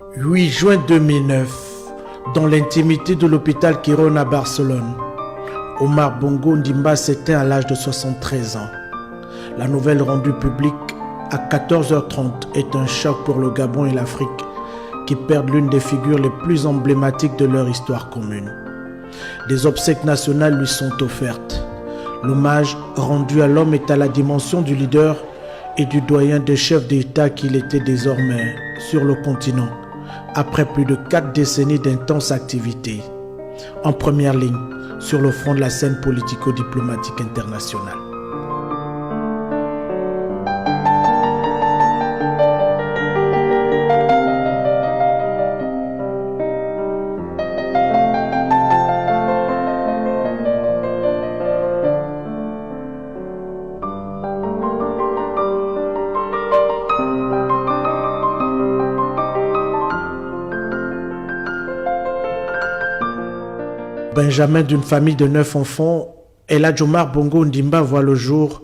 8 juin 2009, dans l'intimité de l'hôpital Quirón à Barcelone, Omar Bongo Ondimba s'éteint à l'âge de 73 ans. La nouvelle rendue publique à 14h30 est un choc pour le Gabon et l'Afrique qui perdent l'une des figures les plus emblématiques de leur histoire commune. Des obsèques nationales lui sont offertes. L'hommage rendu à l'homme est à la dimension du leader et du doyen des chefs d'État qu'il était désormais sur le continent, après plus de 4 décennies d'intenses activités, en première ligne sur le front de la scène politico-diplomatique internationale. Benjamin d'une famille de 9 enfants, Elhadji Omar Bongo Ondimba voit le jour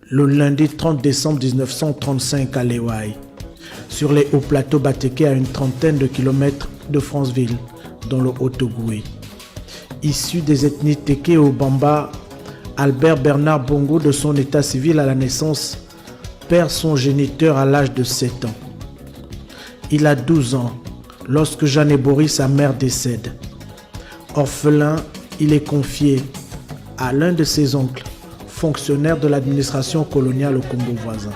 le lundi 30 décembre 1935 à Léouaï, sur les hauts plateaux Batéké à une trentaine de kilomètres de Franceville, dans le Haut-Ogooué. Issu des ethnies Téké et Obamba, Albert Bernard Bongo, de son état civil à la naissance, perd son géniteur à l'âge de 7 ans. Il a 12 ans lorsque Jeanne et Boris, sa mère, décèdent. Orphelin, il est confié à l'un de ses oncles, fonctionnaire de l'administration coloniale au Congo voisin.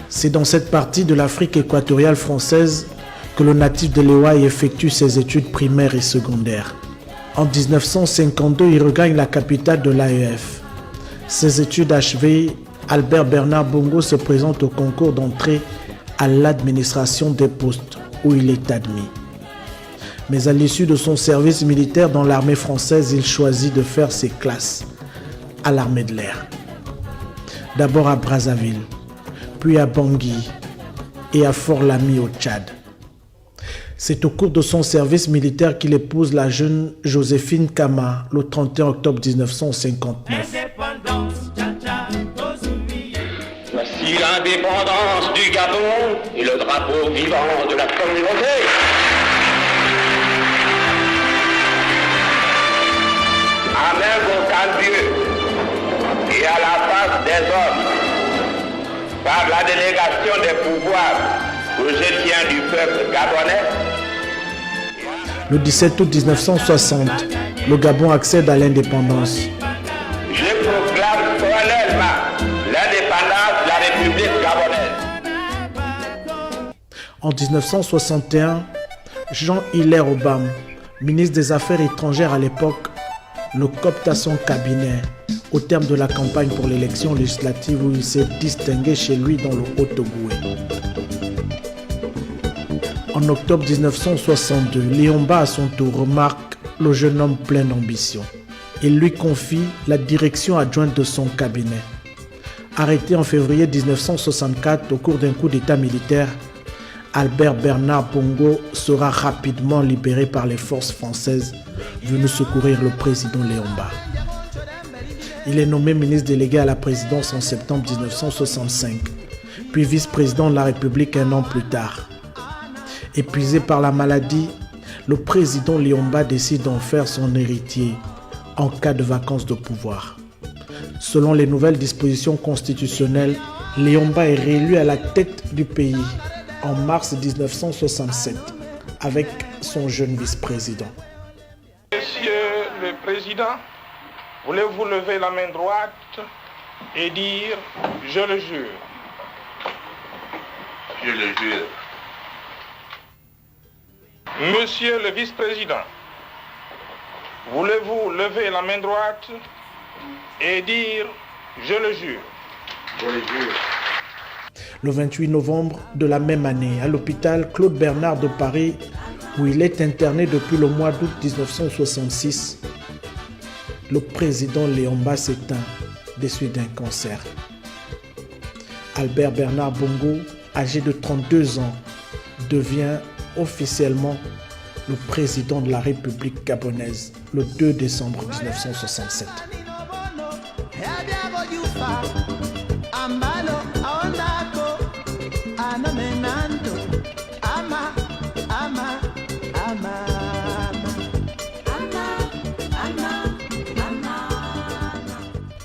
C'est dans cette partie de l'Afrique équatoriale française que le natif de Léouaï effectue ses études primaires et secondaires. En 1952, il regagne la capitale de l'AEF. Ses études achevées, Albert Bernard Bongo se présente au concours d'entrée à l'administration des postes, où il est admis. Mais à l'issue de son service militaire dans l'armée française, il choisit de faire ses classes à l'armée de l'air. D'abord à Brazzaville, puis à Bangui et à Fort-Lamy au Tchad. C'est au cours de son service militaire qu'il épouse la jeune Joséphine Kama le 31 octobre 1959. Voici l'indépendance du Gabon et le drapeau vivant de la communauté. À main aucun Dieu et à la face des hommes, par la délégation des pouvoirs que je tiens du peuple gabonais. Le 17 août 1960, le Gabon accède à l'indépendance. Je proclame solennellement l'indépendance de la République gabonaise. En 1961, Jean-Hilaire Obama, ministre des Affaires étrangères à l'époque, le copte à son cabinet au terme de la campagne pour l'élection législative où il s'est distingué chez lui dans le Haut-Ogooué. En octobre 1962, Liomba à son tour remarque le jeune homme plein d'ambition. Il lui confie la direction adjointe de son cabinet. Arrêté en février 1964 au cours d'un coup d'état militaire, Albert Bernard Bongo sera rapidement libéré par les forces françaises venues secourir le président Liomba. Il est nommé ministre délégué à la présidence en septembre 1965, puis vice-président de la République un an plus tard. Épuisé par la maladie, le président Liomba décide d'en faire son héritier en cas de vacance de pouvoir. Selon les nouvelles dispositions constitutionnelles, Liomba est réélu à la tête du pays en mars 1967 avec son jeune vice-président. Monsieur le Président, voulez-vous lever la main droite et dire « Je le jure ». Je le jure. Monsieur le Vice-président, voulez-vous lever la main droite et dire « Je le jure ». Je le jure. Le 28 novembre de la même année, à l'hôpital Claude Bernard de Paris, où il est interné depuis le mois d'août 1966, le président Liomba s'éteint des suites d'un cancer. Albert Bernard Bongo âgé de 32 ans, devient officiellement le président de la République gabonaise le 2 décembre 1967.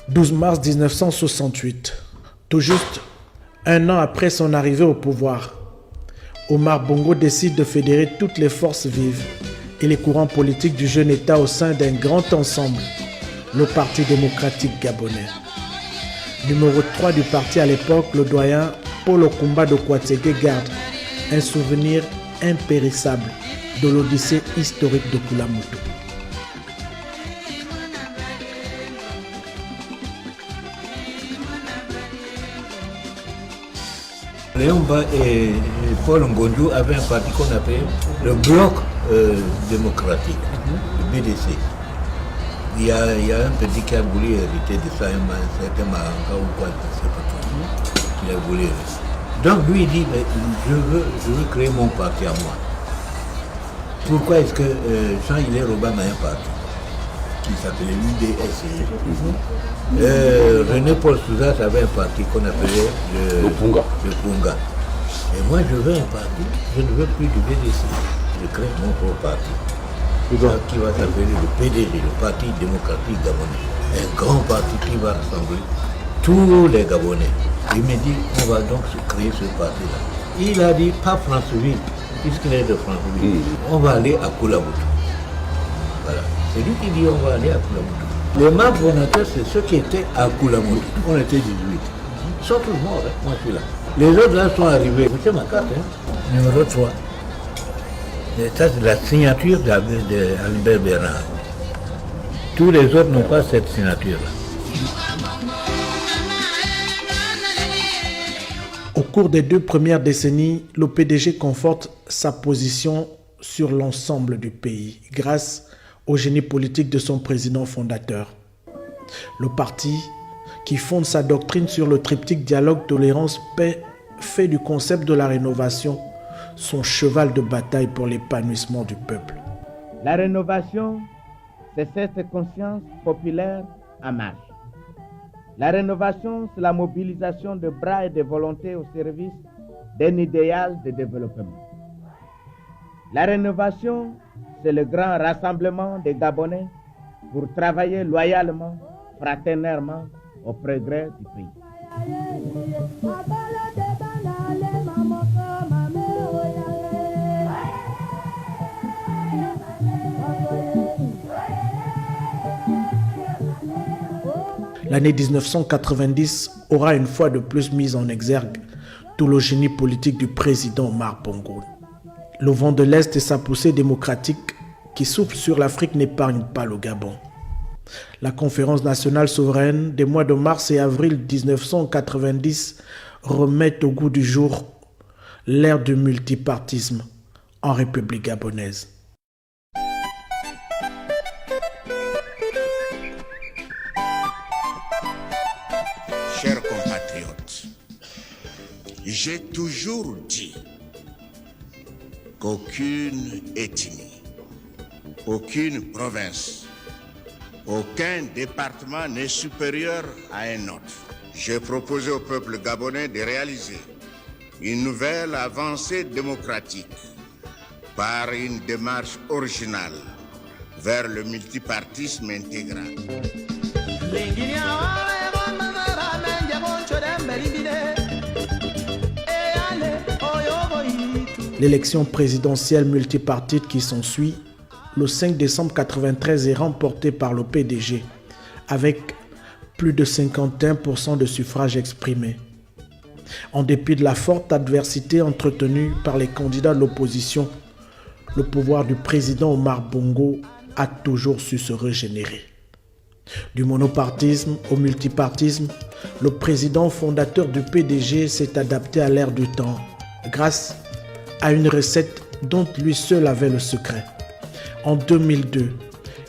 « 12 mars 1968, tout juste un an après son arrivée au pouvoir, Omar Bongo décide de fédérer toutes les forces vives et les courants politiques du jeune État au sein d'un grand ensemble, le Parti démocratique gabonais. Numéro 3 du parti à l'époque, le doyen Paul Okumba de Kouatsege garde un souvenir impérissable de l'odyssée historique de Koulamoutou. Léomba et Paul Ngonjou avaient un parti qu'on appelait le Bloc démocratique, le BDC. Il y a un petit qui a voulu hériter de ça, un certain Mahanga ou quoi, je ne sais pas trop, qui a voulu hériter. Donc lui il dit, mais je veux créer mon parti à moi. Pourquoi est-ce que Jean Hilaire Robben a un parti qui s'appelait l'UDSI. René Paul Souzas avait un parti qu'on appelait le Punga. Et moi je veux un parti, je ne veux plus du BDC. Je crée mon propre parti. Qui va s'appeler le PDG, le Parti démocratique gabonais. Un grand parti qui va rassembler tous les Gabonais. Il me dit, on va donc créer ce parti-là. Il a dit, pas Franceville, puisqu'il est de Franceville, on va aller à Koulamoutou. Voilà. C'est lui qui dit, on va aller à Koulamoutou. Les membres fondateurs, c'est ceux qui étaient à Koulamoutou. On était 18. Ils sont tous morts, hein. Moi je suis là. Les autres là sont arrivés. Écoutez ma carte, hein. Numéro 3. Et ça, c'est la signature d'Albert Bernard. Tous les autres n'ont pas cette signature-là. Au cours des 2 premières décennies, le PDG conforte sa position sur l'ensemble du pays grâce au génie politique de son président fondateur. Le parti, qui fonde sa doctrine sur le triptyque dialogue, tolérance, paix, fait du concept de la rénovation son cheval de bataille pour l'épanouissement du peuple. La rénovation, c'est cette conscience populaire en marche. La rénovation, c'est la mobilisation de bras et de volontés au service d'un idéal de développement. La rénovation, c'est le grand rassemblement des Gabonais pour travailler loyalement, fraternellement au progrès du pays. L'année 1990 aura une fois de plus mis en exergue tout le génie politique du président Omar Bongo. Le vent de l'Est et sa poussée démocratique qui souffle sur l'Afrique n'épargne pas le Gabon. La conférence nationale souveraine des mois de mars et avril 1990 remet au goût du jour l'ère du multipartisme en République gabonaise. Chers compatriotes, j'ai toujours dit qu'aucune ethnie, aucune province, aucun département n'est supérieur à un autre. J'ai proposé au peuple gabonais de réaliser une nouvelle avancée démocratique par une démarche originale vers le multipartisme intégral. L'élection présidentielle multipartite qui s'ensuit le 5 décembre 1993 est remportée par le PDG avec plus de 51% de suffrages exprimés. En dépit de la forte adversité entretenue par les candidats de l'opposition, le pouvoir du président Omar Bongo a toujours su se régénérer. Du monopartisme au multipartisme, le président fondateur du PDG s'est adapté à l'ère du temps grâce à une recette dont lui seul avait le secret. En 2002,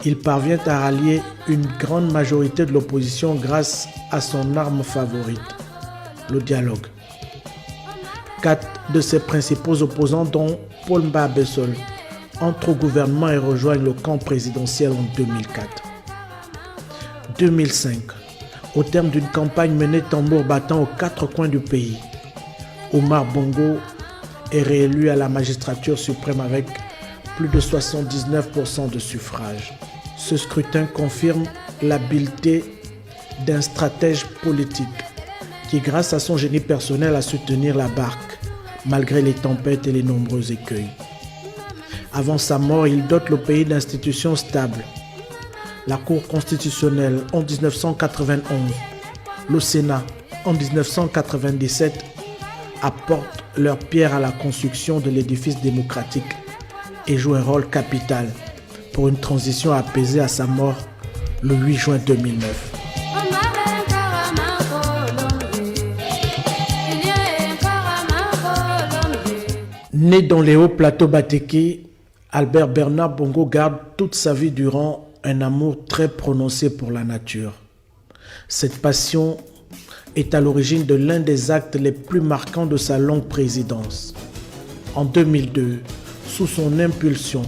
il parvient à rallier une grande majorité de l'opposition grâce à son arme favorite, le dialogue. 4 de ses principaux opposants, dont Paul Mba Bessol, entrent au gouvernement et rejoignent le camp présidentiel en 2004. 2005, au terme d'une campagne menée tambour battant aux 4 coins du pays, Omar Bongo est réélu à la magistrature suprême avec plus de 79% de suffrages. Ce scrutin confirme l'habileté d'un stratège politique qui, grâce à son génie personnel, a su tenir la barque malgré les tempêtes et les nombreux écueils. Avant sa mort, il dote le pays d'institutions stables. La Cour constitutionnelle en 1991, le Sénat en 1997 apportent leur pierre à la construction de l'édifice démocratique et jouent un rôle capital pour une transition apaisée à sa mort le 8 juin 2009. Né dans les hauts plateaux batékés, Albert Bernard Bongo garde toute sa vie durant un amour très prononcé pour la nature. Cette passion est à l'origine de l'un des actes les plus marquants de sa longue présidence. En 2002, sous son impulsion,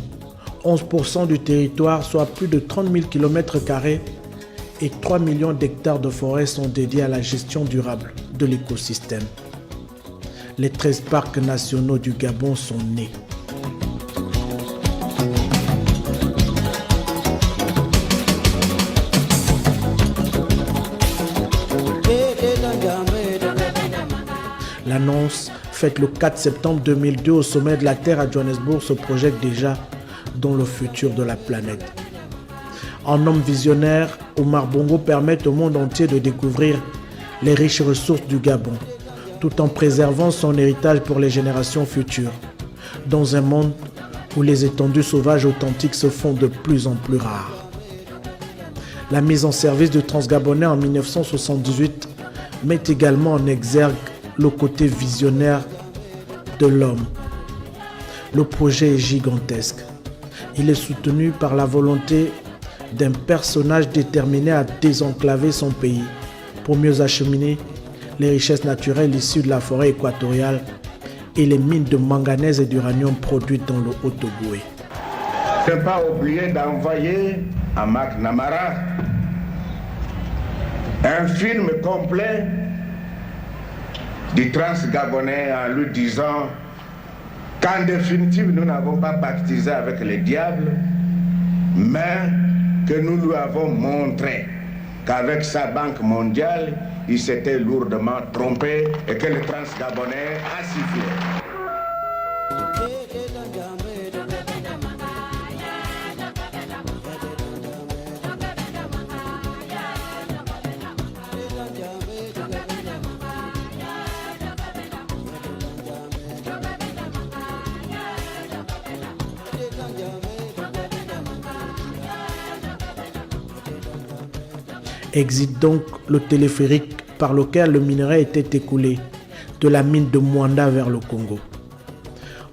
11% du territoire, soit plus de 30 000 km² et 3 millions d'hectares de forêt sont dédiés à la gestion durable de l'écosystème. Les 13 parcs nationaux du Gabon sont nés. L'annonce, faite le 4 septembre 2002 au sommet de la Terre à Johannesburg, se projette déjà dans le futur de la planète. En homme visionnaire, Omar Bongo permet au monde entier de découvrir les riches ressources du Gabon, tout en préservant son héritage pour les générations futures, dans un monde où les étendues sauvages authentiques se font de plus en plus rares. La mise en service du Transgabonais en 1978 met également en exergue le côté visionnaire de l'homme. Le projet est gigantesque. Il est soutenu par la volonté d'un personnage déterminé à désenclaver son pays pour mieux acheminer les richesses naturelles issues de la forêt équatoriale et les mines de manganèse et d'uranium produites dans le Haut-Ogooué. Ne pas oublier d'envoyer à Mac Namara un film complet du Transgabonais en lui disant qu'en définitive nous n'avons pas pactisé avec les diables, mais que nous lui avons montré qu'avec sa banque mondiale, il s'était lourdement trompé et que le Transgabonais a sifflé. Existe donc le téléphérique par lequel le minerai était écoulé de la mine de Mwanda vers le Congo.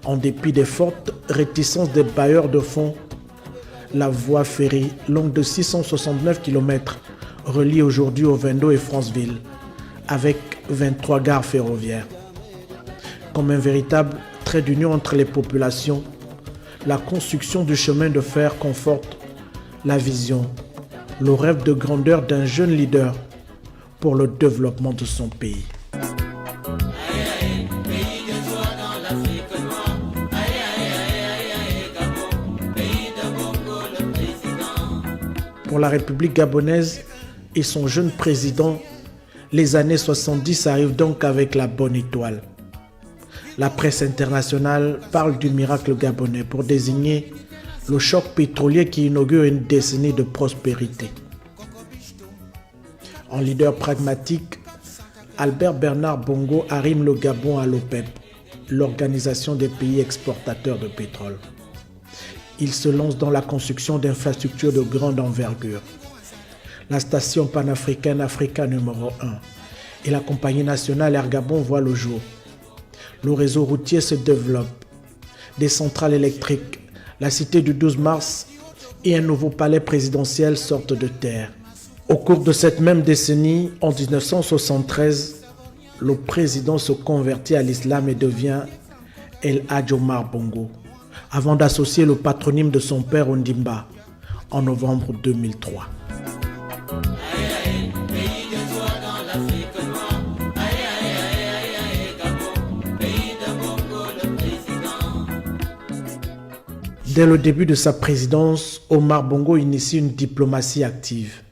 En dépit des fortes réticences des bailleurs de fonds, la voie ferrée longue de 669 km relie aujourd'hui Ovendo et Franceville avec 23 gares ferroviaires. Comme un véritable trait d'union entre les populations, la construction du chemin de fer conforte la vision, le rêve de grandeur d'un jeune leader pour le développement de son pays. Pour la République gabonaise et son jeune président, les années 70 arrivent donc avec la bonne étoile. La presse internationale parle du miracle gabonais pour désigner le choc pétrolier qui inaugure une décennie de prospérité. En leader pragmatique, Albert Bernard Bongo arrime le Gabon à l'OPEP, l'Organisation des pays exportateurs de pétrole. Il se lance dans la construction d'infrastructures de grande envergure. La station panafricaine Africa numéro 1 et la compagnie nationale Air Gabon voient le jour. Le réseau routier se développe. Des centrales électriques, la cité du 12 mars et un nouveau palais présidentiel sortent de terre. Au cours de cette même décennie, en 1973, le président se convertit à l'islam et devient El Hadj Omar Bongo, avant d'associer le patronyme de son père Ondimba en novembre 2003. Dès le début de sa présidence, Omar Bongo initie une diplomatie active.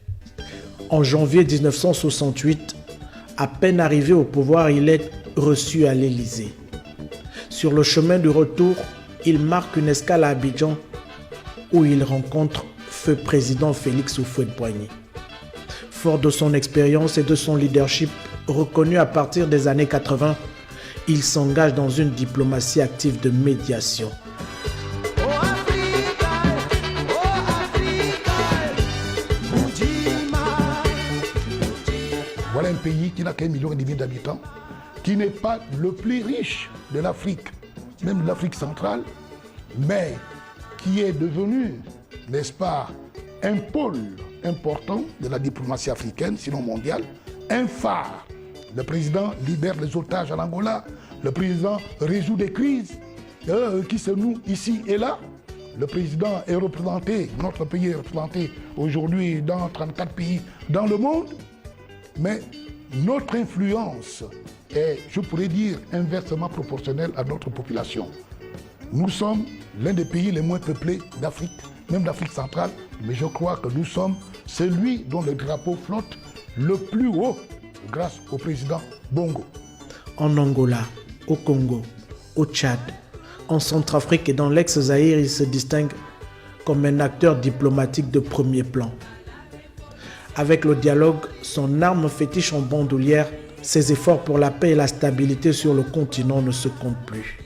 En janvier 1968, à peine arrivé au pouvoir, il est reçu à l'Élysée. Sur le chemin du retour, il marque une escale à Abidjan où il rencontre feu président Félix Houphouët-Boigny. Fort de son expérience et de son leadership reconnu à partir des années 80, il s'engage dans une diplomatie active de médiation. Voilà un pays qui n'a qu'1,5 million d'habitants, qui n'est pas le plus riche de l'Afrique, même de l'Afrique centrale, mais qui est devenu, n'est-ce pas, un pôle important de la diplomatie africaine, sinon mondiale, un phare. Le président libère les otages en Angola, le président résout des crises qui se nouent ici et là. Le président est représenté, notre pays est représenté aujourd'hui dans 34 pays dans le monde. Mais notre influence est, je pourrais dire, inversement proportionnelle à notre population. Nous sommes l'un des pays les moins peuplés d'Afrique, même d'Afrique centrale, mais je crois que nous sommes celui dont le drapeau flotte le plus haut grâce au président Bongo. En Angola, au Congo, au Tchad, en Centrafrique et dans l'ex-Zaïre, il se distingue comme un acteur diplomatique de premier plan. Avec le dialogue, son arme fétiche en bandoulière, ses efforts pour la paix et la stabilité sur le continent ne se comptent plus.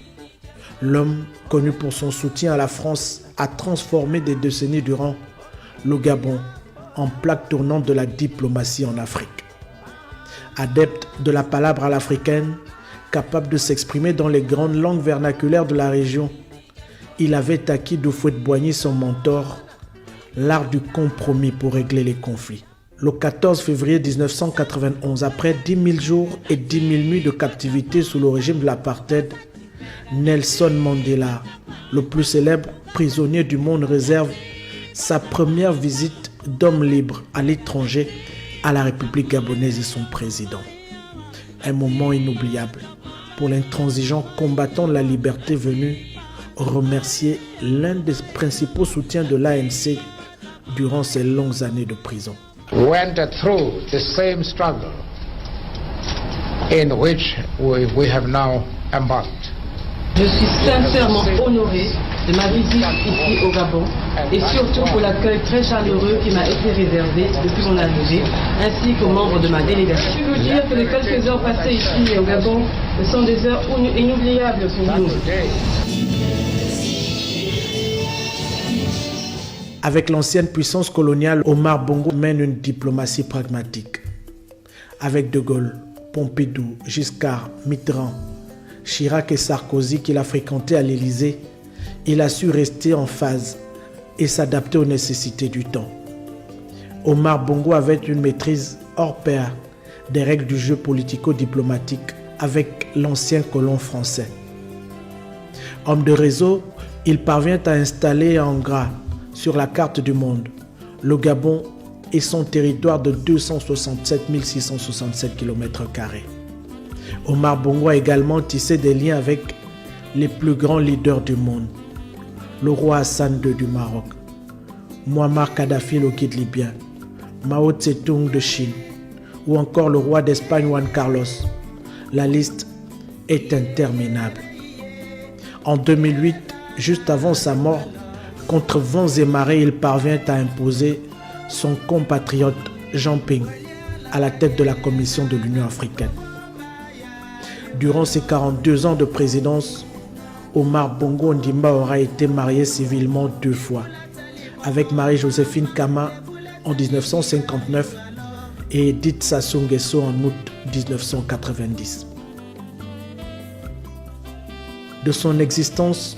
L'homme, connu pour son soutien à la France, a transformé des décennies durant le Gabon en plaque tournante de la diplomatie en Afrique. Adepte de la palabre à l'africaine, capable de s'exprimer dans les grandes langues vernaculaires de la région, il avait acquis d'Houphouët-Boigny, son mentor, l'art du compromis pour régler les conflits. Le 14 février 1991, après 10 000 jours et 10 000 nuits de captivité sous le régime de l'apartheid, Nelson Mandela, le plus célèbre prisonnier du monde, réserve sa première visite d'homme libre à l'étranger à la République gabonaise et son président. Un moment inoubliable pour l'intransigeant combattant de la liberté venu remercier l'un des principaux soutiens de l'ANC durant ces longues années de prison. Went through the same struggle in which we have now embarked. Je suis sincèrement honoré de ma visite ici au Gabon et surtout pour l'accueil très chaleureux qui m'a été réservé depuis mon arrivée, ainsi qu'aux membres de ma délégation. Je veux dire que les quelques heures passées ici au Gabon sont des heures inoubliables pour nous. Avec l'ancienne puissance coloniale, Omar Bongo mène une diplomatie pragmatique. Avec De Gaulle, Pompidou, Giscard, Mitterrand, Chirac et Sarkozy qu'il a fréquentés à l'Élysée, il a su rester en phase et s'adapter aux nécessités du temps. Omar Bongo avait une maîtrise hors pair des règles du jeu politico-diplomatique avec l'ancien colon français. Homme de réseau, il parvient à installer en gras sur la carte du monde le Gabon et son territoire de 267 667 km². Omar Bongo a également tissé des liens avec les plus grands leaders du monde. Le roi Hassan II du Maroc, Muammar Kadhafi, le guide libyen, Mao Tse-tung de Chine ou encore le roi d'Espagne Juan Carlos. La liste est interminable. En 2008, juste avant sa mort, contre vents et marées, il parvient à imposer son compatriote Jean Ping à la tête de la Commission de l'Union africaine. Durant ses 42 ans de présidence, Omar Bongo Ondimba aura été marié civilement 2 fois, avec Marie-Joséphine Kama en 1959 et Edith Sassou Nguesso en août 1990. De son existence,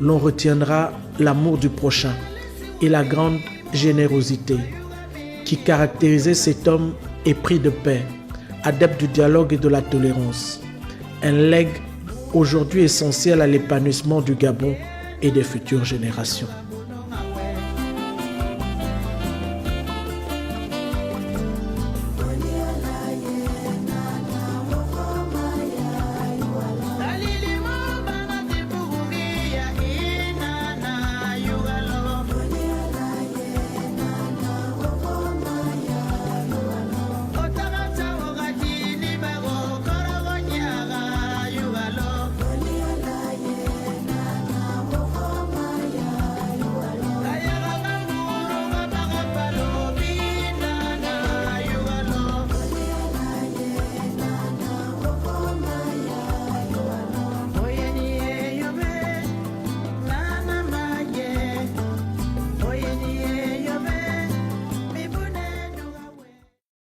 l'on retiendra l'amour du prochain et la grande générosité qui caractérisait cet homme épris de paix, adepte du dialogue et de la tolérance. Un legs aujourd'hui essentiel à l'épanouissement du Gabon et des futures générations.